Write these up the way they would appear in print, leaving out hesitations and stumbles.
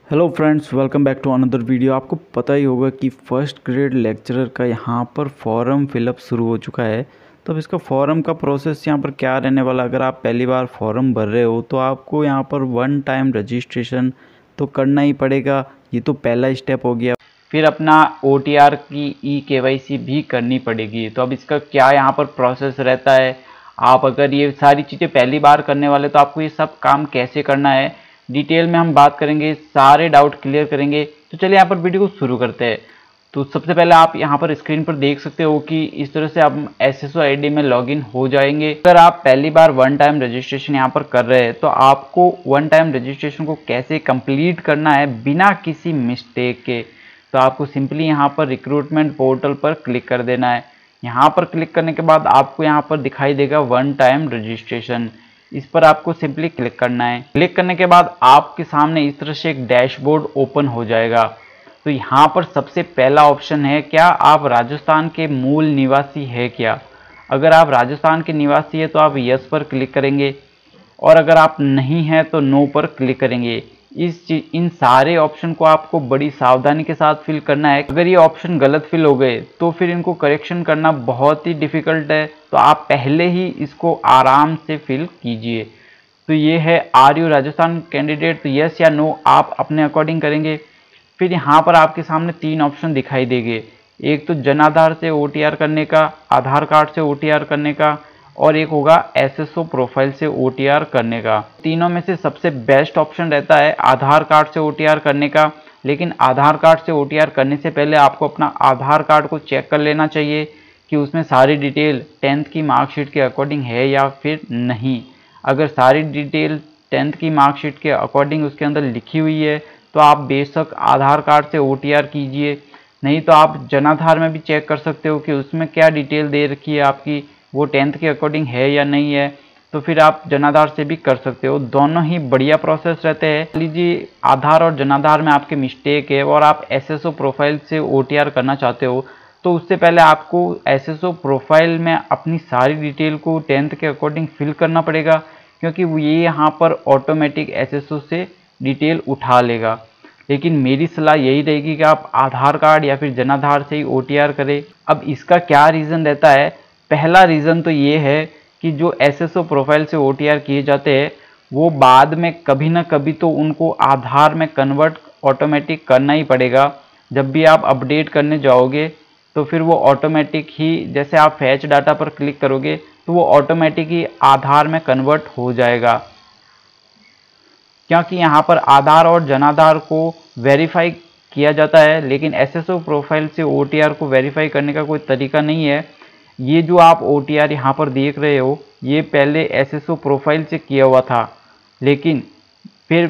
Hello friends, welcome back to another video. आपको पता ही होगा कि फर्स्ट ग्रेड लेक्चरर का यहाँ पर फॉर्म फिलअप शुरू हो चुका है। तो अब इसका फॉर्म का प्रोसेस यहाँ पर क्या रहने वाला, अगर आप पहली बार फॉर्म भर रहे हो तो आपको यहाँ पर वन टाइम रजिस्ट्रेशन तो करना ही पड़ेगा। ये तो पहला स्टेप हो गया। फिर अपना OTR की KYC भी करनी पड़ेगी। तो अब इसका क्या यहाँ पर प्रोसेस रहता है, आप अगर ये सारी चीज़ें पहली बार करने वाले तो आपको ये सब काम कैसे करना है डिटेल में हम बात करेंगे, सारे डाउट क्लियर करेंगे। तो चलिए यहाँ पर वीडियो को शुरू करते हैं। तो सबसे पहले आप यहाँ पर स्क्रीन पर देख सकते हो कि इस तरह से आप SSO ID में लॉगिन हो जाएंगे। अगर आप पहली बार वन टाइम रजिस्ट्रेशन यहाँ पर कर रहे हैं तो आपको वन टाइम रजिस्ट्रेशन को कैसे कंप्लीट करना है बिना किसी मिस्टेक के, तो आपको सिंपली यहाँ पर रिक्रूटमेंट पोर्टल पर क्लिक कर देना है। यहाँ पर क्लिक करने के बाद आपको यहाँ पर दिखाई देगा वन टाइम रजिस्ट्रेशन, इस पर आपको सिंपली क्लिक करना है। क्लिक करने के बाद आपके सामने इस तरह से एक डैशबोर्ड ओपन हो जाएगा। तो यहाँ पर सबसे पहला ऑप्शन है, क्या आप राजस्थान के मूल निवासी है क्या। अगर आप राजस्थान के निवासी है तो आप यस पर क्लिक करेंगे, और अगर आप नहीं हैं तो नो पर क्लिक करेंगे। इन सारे ऑप्शन को आपको बड़ी सावधानी के साथ फिल करना है। अगर ये ऑप्शन गलत फिल हो गए तो फिर इनको करेक्शन करना बहुत ही डिफ़िकल्ट है, तो आप पहले ही इसको आराम से फिल कीजिए। तो ये है आर यू राजस्थान कैंडिडेट, तो यस या नो आप अपने अकॉर्डिंग करेंगे। फिर यहाँ पर आपके सामने तीन ऑप्शन दिखाई देंगे, एक तो जन आधार से OTR करने का, आधार कार्ड से OTR करने का, और एक होगा SSO प्रोफाइल से OTR करने का। तीनों में से सबसे बेस्ट ऑप्शन रहता है आधार कार्ड से OTR करने का। लेकिन आधार कार्ड से OTR करने से पहले आपको अपना आधार कार्ड को चेक कर लेना चाहिए कि उसमें सारी डिटेल 10th की मार्कशीट के अकॉर्डिंग है या फिर नहीं। अगर सारी डिटेल 10th की मार्कशीट के अकॉर्डिंग उसके अंदर लिखी हुई है तो आप बेशक आधार कार्ड से OTR कीजिए, नहीं तो आप जनाधार में भी चेक कर सकते हो कि उसमें क्या डिटेल दे रखी है आपकी, वो 10th के अकॉर्डिंग है या नहीं है। तो फिर आप जनाधार से भी कर सकते हो, दोनों ही बढ़िया प्रोसेस रहते हैं। लीजिए आधार और जनाधार में आपके मिस्टेक है और आप SSO प्रोफाइल से OTR करना चाहते हो, तो उससे पहले आपको SSO प्रोफाइल में अपनी सारी डिटेल को 10th के अकॉर्डिंग फिल करना पड़ेगा, क्योंकि ये यहाँ पर ऑटोमेटिक SSO से डिटेल उठा लेगा। लेकिन मेरी सलाह यही रहेगी कि आप आधार कार्ड या फिर जनाधार से ही OTR करें। अब इसका क्या रीज़न रहता है, पहला रीज़न तो ये है कि जो SSO प्रोफाइल से OTR किए जाते हैं वो बाद में कभी ना कभी तो उनको आधार में कन्वर्ट ऑटोमेटिक करना ही पड़ेगा। जब भी आप अपडेट करने जाओगे तो फिर वो ऑटोमेटिक ही, जैसे आप फैच डाटा पर क्लिक करोगे तो वो ऑटोमेटिक ही आधार में कन्वर्ट हो जाएगा, क्योंकि यहाँ पर आधार और जनाधार को वेरीफाई किया जाता है, लेकिन SSO प्रोफाइल से OTR को वेरीफाई करने का कोई तरीका नहीं है। ये जो आप OTR यहाँ पर देख रहे हो ये पहले SSO प्रोफाइल से किया हुआ था, लेकिन फिर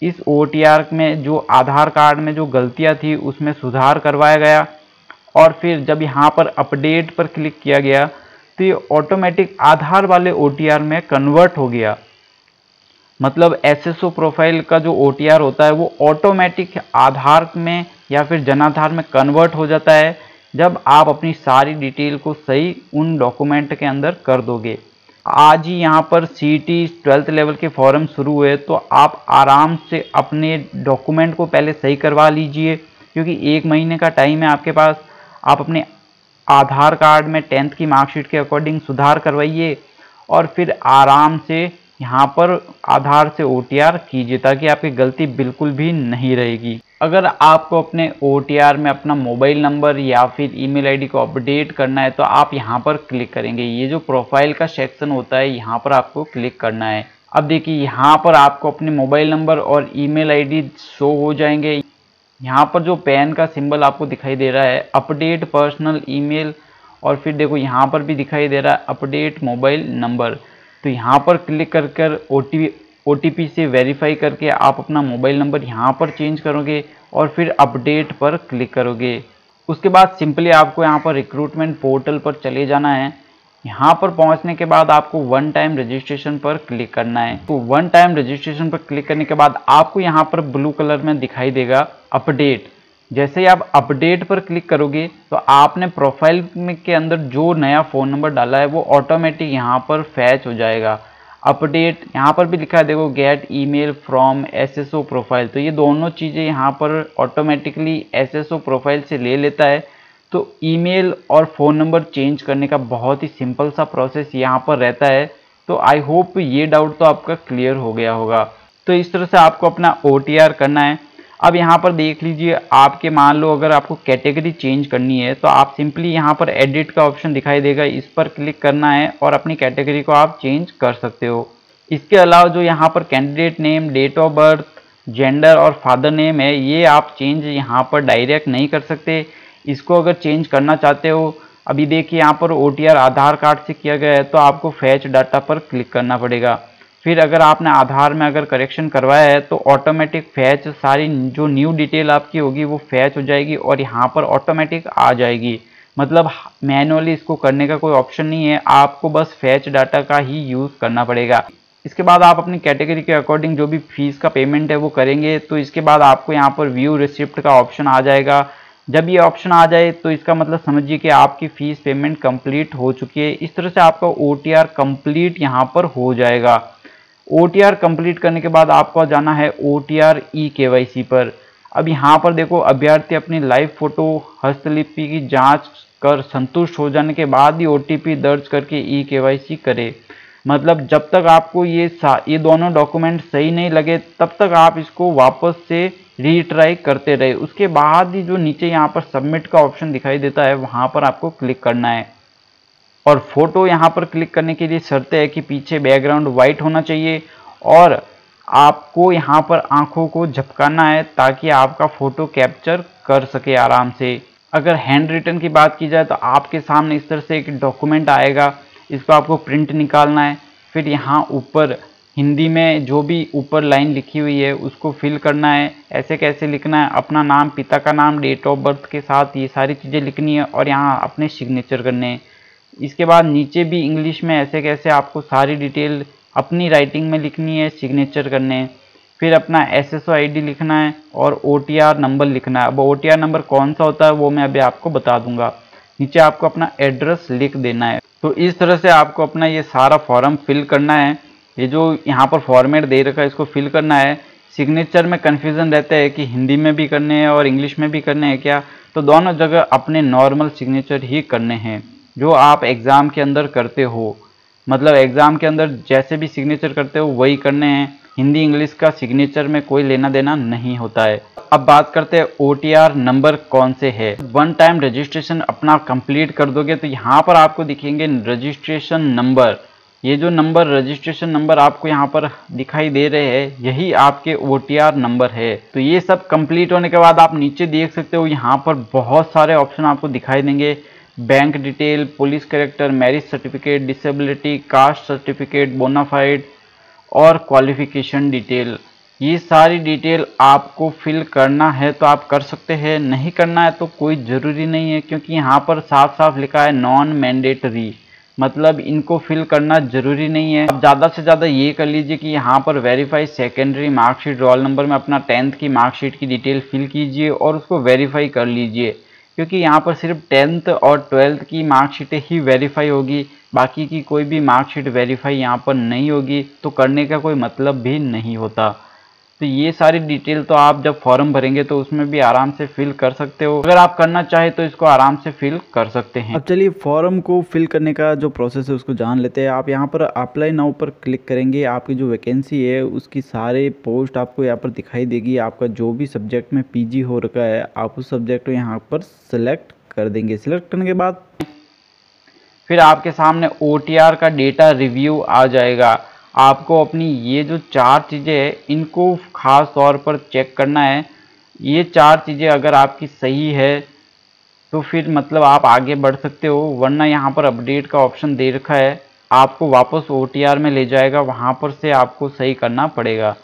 इस OTR में जो आधार कार्ड में जो गलतियाँ थी उसमें सुधार करवाया गया, और फिर जब यहाँ पर अपडेट पर क्लिक किया गया तो ये ऑटोमेटिक आधार वाले OTR में कन्वर्ट हो गया। मतलब SSO प्रोफाइल का जो OTR होता है वो ऑटोमेटिक आधार में या फिर जनाधार में कन्वर्ट हो जाता है जब आप अपनी सारी डिटेल को सही उन डॉक्यूमेंट के अंदर कर दोगे। आज ही यहाँ पर CET 12th लेवल के फॉर्म शुरू हुए, तो आप आराम से अपने डॉक्यूमेंट को पहले सही करवा लीजिए, क्योंकि 1 महीने का टाइम है आपके पास। आप अपने आधार कार्ड में 10th की मार्कशीट के अकॉर्डिंग सुधार करवाइए और फिर आराम से यहाँ पर आधार से OTR कीजिए, ताकि आपकी गलती बिल्कुल भी नहीं रहेगी। अगर आपको अपने OTR में अपना मोबाइल नंबर या फिर ईमेल ID को अपडेट करना है तो आप यहाँ पर क्लिक करेंगे। ये जो प्रोफाइल का सेक्शन होता है यहाँ पर आपको क्लिक करना है। अब देखिए यहाँ पर आपको अपने मोबाइल नंबर और ईमेल ID शो हो जाएंगे। यहाँ पर जो पेन का सिंबल आपको दिखाई दे रहा है अपडेट पर्सनल ईमेल, और फिर देखो यहाँ पर भी दिखाई दे रहा है अपडेट मोबाइल नंबर। तो यहाँ पर क्लिक कर OTP से वेरीफाई करके आप अपना मोबाइल नंबर यहाँ पर चेंज करोगे और फिर अपडेट पर क्लिक करोगे। उसके बाद सिंपली आपको यहाँ पर रिक्रूटमेंट पोर्टल पर चले जाना है। यहाँ पर पहुँचने के बाद आपको वन टाइम रजिस्ट्रेशन पर क्लिक करना है। तो वन टाइम रजिस्ट्रेशन पर क्लिक करने के बाद आपको यहाँ पर ब्लू कलर में दिखाई देगा अपडेट। जैसे ही आप अपडेट पर क्लिक करोगे तो आपने प्रोफाइल में के अंदर जो नया फ़ोन नंबर डाला है वो ऑटोमेटिक यहाँ पर फैच हो जाएगा। अपडेट यहाँ पर भी लिखा है, देखो gate email from SSO profile. तो ये दोनों चीज़ें यहाँ पर ऑटोमेटिकली एसएसओ प्रोफाइल से ले लेता है। तो ईमेल और फ़ोन नंबर चेंज करने का बहुत ही सिंपल सा प्रोसेस यहाँ पर रहता है। तो आई होप ये डाउट तो आपका क्लियर हो गया होगा। तो इस तरह से आपको अपना OTR करना है। अब यहाँ पर देख लीजिए, आपके मान लो अगर आपको कैटेगरी चेंज करनी है तो आप सिंपली यहाँ पर एडिट का ऑप्शन दिखाई देगा, इस पर क्लिक करना है और अपनी कैटेगरी को आप चेंज कर सकते हो। इसके अलावा जो यहाँ पर candidate name, date of birth, gender और फादर नेम है, ये आप चेंज यहाँ पर डायरेक्ट नहीं कर सकते। इसको अगर चेंज करना चाहते हो, अभी देखिए यहाँ पर OTR आधार कार्ड से किया गया है तो आपको फैच डाटा पर क्लिक करना पड़ेगा। फिर अगर आपने आधार में अगर करेक्शन करवाया है तो ऑटोमेटिक फैच, सारी जो न्यू डिटेल आपकी होगी वो फैच हो जाएगी और यहाँ पर ऑटोमेटिक आ जाएगी। मतलब मैनुअली इसको करने का कोई ऑप्शन नहीं है, आपको बस फैच डाटा का ही यूज़ करना पड़ेगा। इसके बाद आप अपनी कैटेगरी के अकॉर्डिंग जो भी फीस का पेमेंट है वो करेंगे। तो इसके बाद आपको यहाँ पर व्यू रिसिप्ट का ऑप्शन आ जाएगा। जब ये ऑप्शन आ जाए तो इसका मतलब समझिए कि आपकी फ़ीस पेमेंट कंप्लीट हो चुकी है। इस तरह से आपका OTR कंप्लीट यहाँ पर हो जाएगा। OTR कंप्लीट करने के बाद आपको जाना है OTR eKYC पर। अब यहाँ पर देखो, अभ्यर्थी अपनी लाइव फोटो हस्तलिपि की जांच कर संतुष्ट हो जाने के बाद ही OTP दर्ज करके eKYC करे। मतलब जब तक आपको ये दोनों डॉक्यूमेंट सही नहीं लगे तब तक आप इसको वापस से रीट्राई करते रहे। उसके बाद ही जो नीचे यहाँ पर सबमिट का ऑप्शन दिखाई देता है वहाँ पर आपको क्लिक करना है। और फोटो यहाँ पर क्लिक करने के लिए शर्त है कि पीछे बैकग्राउंड वाइट होना चाहिए और आपको यहाँ पर आंखों को झपकाना है ताकि आपका फ़ोटो कैप्चर कर सके आराम से। अगर हैंड रिटन की बात की जाए तो आपके सामने इस तरह से एक डॉक्यूमेंट आएगा, इसको आपको प्रिंट निकालना है। फिर यहाँ ऊपर हिंदी में जो भी ऊपर लाइन लिखी हुई है उसको फिल करना है। ऐसे कैसे लिखना है, अपना नाम, पिता का नाम, डेट ऑफ बर्थ के साथ ये सारी चीज़ें लिखनी है और यहाँ अपने सिग्नेचर करने हैं। इसके बाद नीचे भी इंग्लिश में ऐसे कैसे आपको सारी डिटेल अपनी राइटिंग में लिखनी है, सिग्नेचर करने हैं। फिर अपना SSO ID लिखना है और OTR नंबर लिखना है। अब OTR नंबर कौन सा होता है वो मैं अभी आपको बता दूंगा। नीचे आपको अपना एड्रेस लिख देना है। तो इस तरह से आपको अपना ये सारा फॉर्म फिल करना है। ये जो यहाँ पर फॉर्मेट दे रखा है इसको फिल करना है। सिग्नेचर में कन्फ्यूज़न रहता है कि हिंदी में भी करने हैं और इंग्लिश में भी करने हैं क्या, तो दोनों जगह अपने नॉर्मल सिग्नेचर ही करने हैं जो आप एग्ज़ाम के अंदर करते हो। मतलब एग्ज़ाम के अंदर जैसे भी सिग्नेचर करते हो वही करने हैं। हिंदी इंग्लिश का सिग्नेचर में कोई लेना देना नहीं होता है। अब बात करते हैं OTR नंबर कौन से है। वन टाइम रजिस्ट्रेशन अपना कंप्लीट कर दोगे तो यहाँ पर आपको दिखेंगे रजिस्ट्रेशन नंबर। ये जो नंबर, रजिस्ट्रेशन नंबर आपको यहाँ पर दिखाई दे रहे हैं, यही आपके OTR नंबर है। तो ये सब कंप्लीट होने के बाद आप नीचे देख सकते हो यहाँ पर बहुत सारे ऑप्शन आपको दिखाई देंगे। Bank detail, police character, marriage certificate, disability, caste certificate, bonafide और क्वालिफिकेशन डिटेल। ये सारी डिटेल आपको फिल करना है तो आप कर सकते हैं, नहीं करना है तो कोई ज़रूरी नहीं है, क्योंकि यहाँ पर साफ साफ लिखा है नॉन मैंडेटरी। मतलब इनको फिल करना ज़रूरी नहीं है। आप ज़्यादा से ज़्यादा ये कर लीजिए कि यहाँ पर verify secondary marksheet, roll number में अपना 10th की मार्कशीट की डिटेल फिल कीजिए और उसको वेरीफाई कर लीजिए, क्योंकि यहाँ पर सिर्फ 10th और 12th की मार्कशीटें ही वेरीफाई होगी, बाकी की कोई भी मार्कशीट वेरीफाई यहाँ पर नहीं होगी, तो करने का कोई मतलब भी नहीं होता। तो ये सारी डिटेल तो आप जब फॉर्म भरेंगे तो उसमें भी आराम से फिल कर सकते हो। अगर आप करना चाहे तो इसको आराम से फिल कर सकते हैं। अब चलिए फॉर्म को फिल करने का जो प्रोसेस है उसको जान लेते हैं। आप यहाँ पर अप्लाई नाउ पर क्लिक करेंगे, आपकी जो वैकेंसी है उसकी सारे पोस्ट आपको यहाँ पर दिखाई देगी। आपका जो भी सब्जेक्ट में PG हो रखा है आप उस सब्जेक्ट को यहाँ पर सेलेक्ट कर देंगे। सिलेक्ट करने के बाद फिर आपके सामने OTR का डेटा रिव्यू आ जाएगा। आपको अपनी ये जो 4 चीज़ें हैं इनको ख़ास तौर पर चेक करना है। ये 4 चीज़ें अगर आपकी सही है तो फिर मतलब आप आगे बढ़ सकते हो, वरना यहाँ पर अपडेट का ऑप्शन दे रखा है, आपको वापस OTR में ले जाएगा, वहाँ पर से आपको सही करना पड़ेगा।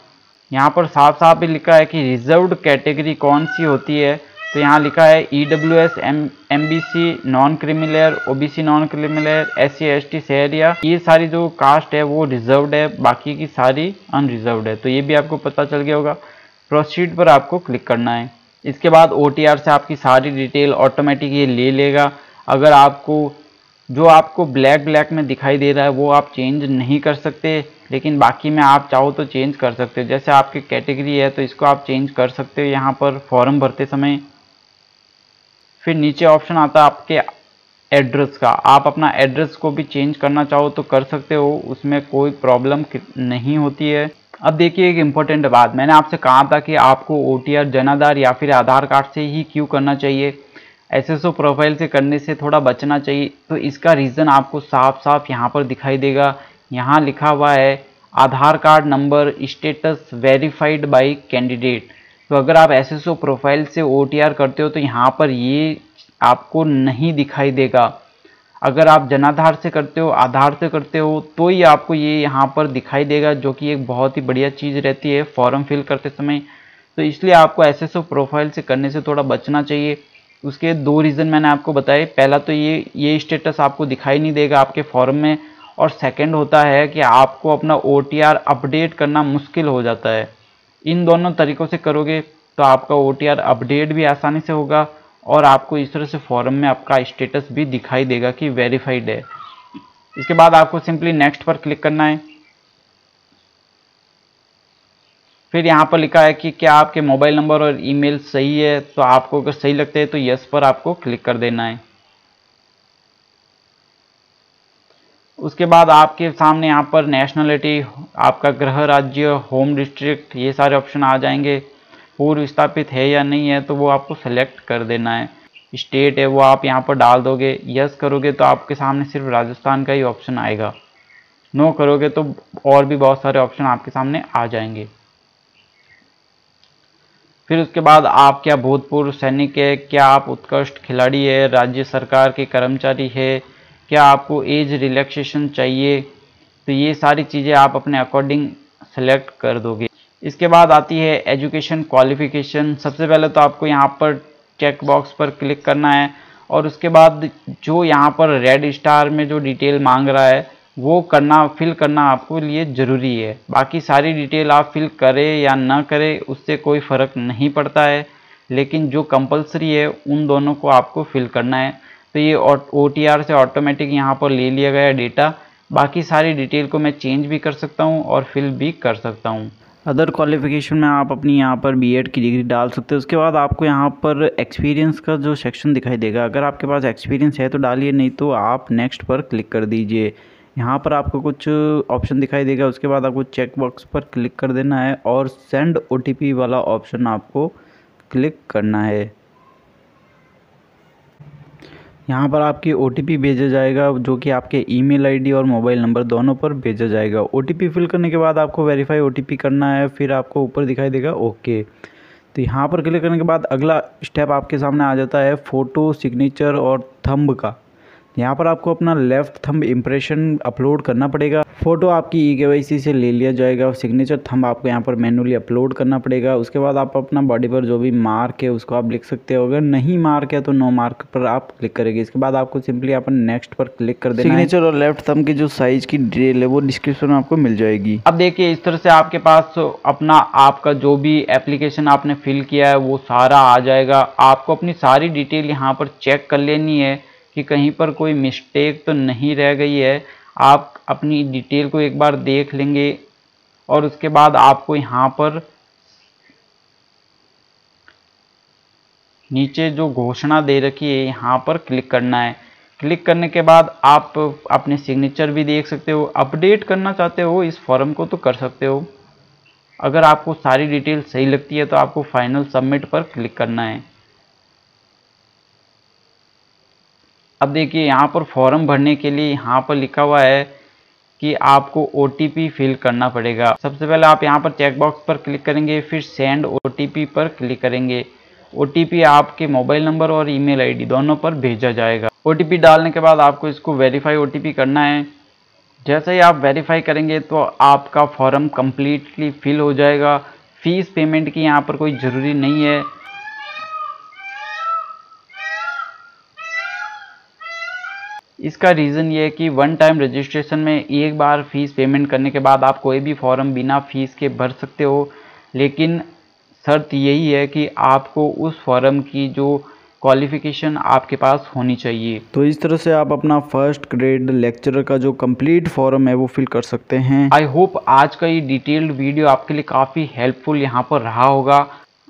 यहाँ पर साफ साफ भी लिखा है कि रिजर्व्ड कैटेगरी कौन सी होती है, तो यहाँ लिखा है EWS, MBC non creamy layer, OBC non creamy layer, SC ST शहरिया। ये सारी जो कास्ट है वो रिजर्व्ड है, बाकी की सारी अनरिजर्व्ड है। तो ये भी आपको पता चल गया होगा। प्रोसीड पर आपको क्लिक करना है। इसके बाद OTR से आपकी सारी डिटेल ऑटोमेटिक ये ले लेगा। अगर आपको जो आपको ब्लैक में दिखाई दे रहा है वो आप चेंज नहीं कर सकते, लेकिन बाकी में आप चाहो तो चेंज कर सकते हो। जैसे आपकी कैटेगरी है तो इसको आप चेंज कर सकते हो यहाँ पर फॉर्म भरते समय। फिर नीचे ऑप्शन आता है आपके एड्रेस का, आप अपना एड्रेस को भी चेंज करना चाहो तो कर सकते हो, उसमें कोई प्रॉब्लम नहीं होती है। अब देखिए एक इम्पोर्टेंट बात, मैंने आपसे कहा था कि आपको OTR जनाधार या फिर आधार कार्ड से ही क्यों करना चाहिए, SSO प्रोफाइल से करने से थोड़ा बचना चाहिए। तो इसका रीज़न आपको साफ साफ यहाँ पर दिखाई देगा। यहाँ लिखा हुआ है Aadhaar card number status verified by candidate. तो अगर आप SSO प्रोफाइल से OTR करते हो तो यहाँ पर ये आपको नहीं दिखाई देगा। अगर आप जनाधार से करते हो, आधार से करते हो, तो ही आपको ये यहाँ पर दिखाई देगा, जो कि एक बहुत ही बढ़िया चीज़ रहती है फॉर्म फिल करते समय। तो इसलिए आपको SSO प्रोफाइल से करने से थोड़ा बचना चाहिए। उसके दो रीज़न मैंने आपको बताए, पहला तो ये स्टेटस आपको दिखाई नहीं देगा आपके फॉर्म में, और सेकंड होता है कि आपको अपना OTR अपडेट करना मुश्किल हो जाता है। इन दोनों तरीक़ों से करोगे तो आपका OTR अपडेट भी आसानी से होगा और आपको इस तरह से फॉर्म में आपका स्टेटस भी दिखाई देगा कि वेरीफाइड है। इसके बाद आपको सिंपली नेक्स्ट पर क्लिक करना है। फिर यहाँ पर लिखा है कि क्या आपके मोबाइल नंबर और ईमेल सही है, तो आपको अगर सही लगता है तो यस पर आपको क्लिक कर देना है। उसके बाद आपके सामने यहाँ पर नेशनलिटी, आपका गृह राज्य, होम डिस्ट्रिक्ट, ये सारे ऑप्शन आ जाएंगे। पूर्व स्थापित है या नहीं है तो वो आपको सेलेक्ट कर देना है। स्टेट है वो आप यहाँ पर डाल दोगे। यस करोगे तो आपके सामने सिर्फ राजस्थान का ही ऑप्शन आएगा, नो करोगे तो और भी बहुत सारे ऑप्शन आपके सामने आ जाएंगे। फिर उसके बाद आप क्या भूतपूर्व सैनिक है, क्या आप उत्कृष्ट खिलाड़ी है, राज्य सरकार के कर्मचारी है, क्या आपको एज रिलैक्सेशन चाहिए, तो ये सारी चीज़ें आप अपने अकॉर्डिंग सेलेक्ट कर दोगे। इसके बाद आती है एजुकेशन क्वालिफिकेशन। सबसे पहले तो आपको यहाँ पर चेक बॉक्स पर क्लिक करना है और उसके बाद जो यहाँ पर रेड स्टार में जो डिटेल मांग रहा है वो फिल करना आपको लिए ज़रूरी है। बाकी सारी डिटेल आप फिल करें या ना करें उससे कोई फ़र्क नहीं पड़ता है, लेकिन जो कंपलसरी है उन दोनों को आपको फिल करना है। तो ये OTR से ऑटोमेटिक यहाँ पर ले लिया गया डेटा। बाकी सारी डिटेल को मैं चेंज भी कर सकता हूँ और फिल भी कर सकता हूँ। अदर क्वालिफिकेशन में आप अपनी यहाँ पर B.Ed की डिग्री डाल सकते हो। उसके बाद आपको यहाँ पर एक्सपीरियंस का जो सेक्शन दिखाई देगा, अगर आपके पास एक्सपीरियंस है तो डालिए, नहीं तो आप नेक्स्ट पर क्लिक कर दीजिए। यहाँ पर आपको कुछ ऑप्शन दिखाई देगा, उसके बाद आपको चेक बॉक्स पर क्लिक कर देना है और सेंड OTP वाला ऑप्शन आपको क्लिक करना है। यहाँ पर आपकी OTP भेजा जाएगा जो कि आपके ईमेल आईडी और मोबाइल नंबर दोनों पर भेजा जाएगा। OTP फिल करने के बाद आपको वेरीफाई OTP करना है, फिर आपको ऊपर दिखाई देगा ओके। तो यहाँ पर क्लिक करने के बाद अगला स्टेप आपके सामने आ जाता है फ़ोटो, सिग्नेचर और थंब का। यहाँ पर आपको अपना लेफ़्ट थंब इम्प्रेशन अपलोड करना पड़ेगा। फ़ोटो आपकी eKYC से ले लिया जाएगा। सिग्नेचर थंब आपको यहाँ पर मैनुअली अपलोड करना पड़ेगा। उसके बाद आप अपना बॉडी पर जो भी मार्क है उसको आप लिख सकते हो। अगर नहीं मार्क है तो नो मार्क पर आप क्लिक करेंगे। इसके बाद आपको सिंपली अपन नेक्स्ट पर क्लिक कर देना है। सिग्नेचर और लेफ्ट थंब की जो साइज़ की डिटेल है वो डिस्क्रिप्शन में आपको मिल जाएगी। अब देखिए इस तरह से आपके पास अपना आपका जो भी एप्लीकेशन आपने फिल किया है वो सारा आ जाएगा। आपको अपनी सारी डिटेल यहाँ पर चेक कर लेनी है कि कहीं पर कोई मिस्टेक तो नहीं रह गई है। आप अपनी डिटेल को एक बार देख लेंगे और उसके बाद आपको यहाँ पर नीचे जो घोषणा दे रखी है यहाँ पर क्लिक करना है। क्लिक करने के बाद आप अपने सिग्नेचर भी देख सकते हो। अपडेट करना चाहते हो इस फॉर्म को तो कर सकते हो। अगर आपको सारी डिटेल सही लगती है तो आपको फाइनल सबमिट पर क्लिक करना है। अब देखिए यहाँ पर फॉर्म भरने के लिए यहाँ पर लिखा हुआ है कि आपको OTP फिल करना पड़ेगा। सबसे पहले आप यहाँ पर चेक बॉक्स पर क्लिक करेंगे, फिर सेंड OTP पर क्लिक करेंगे। OTP आपके मोबाइल नंबर और ईमेल आईडी दोनों पर भेजा जाएगा। OTP डालने के बाद आपको इसको वेरीफाई OTP करना है। जैसे ही आप वेरीफाई करेंगे तो आपका फॉर्म कम्प्लीटली फिल हो जाएगा। फीस पेमेंट की यहाँ पर कोई ज़रूरी नहीं है। इसका रीज़न ये है कि वन टाइम रजिस्ट्रेशन में एक बार फीस पेमेंट करने के बाद आप कोई भी फॉर्म बिना फीस के भर सकते हो, लेकिन शर्त यही है कि आपको उस फॉर्म की जो क्वालिफिकेशन आपके पास होनी चाहिए। तो इस तरह से आप अपना फर्स्ट ग्रेड लेक्चरर का जो कंप्लीट फॉर्म है वो फिल कर सकते हैं। आई होप आज का ये डिटेल्ड वीडियो आपके लिए काफ़ी हेल्पफुल यहाँ पर रहा होगा।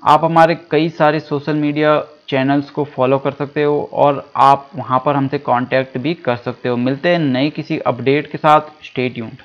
आप हमारे कई सारे सोशल मीडिया चैनल्स को फॉलो कर सकते हो और आप वहाँ पर हमसे कांटेक्ट भी कर सकते हो। मिलते हैं नए किसी अपडेट के साथ। Stay tuned.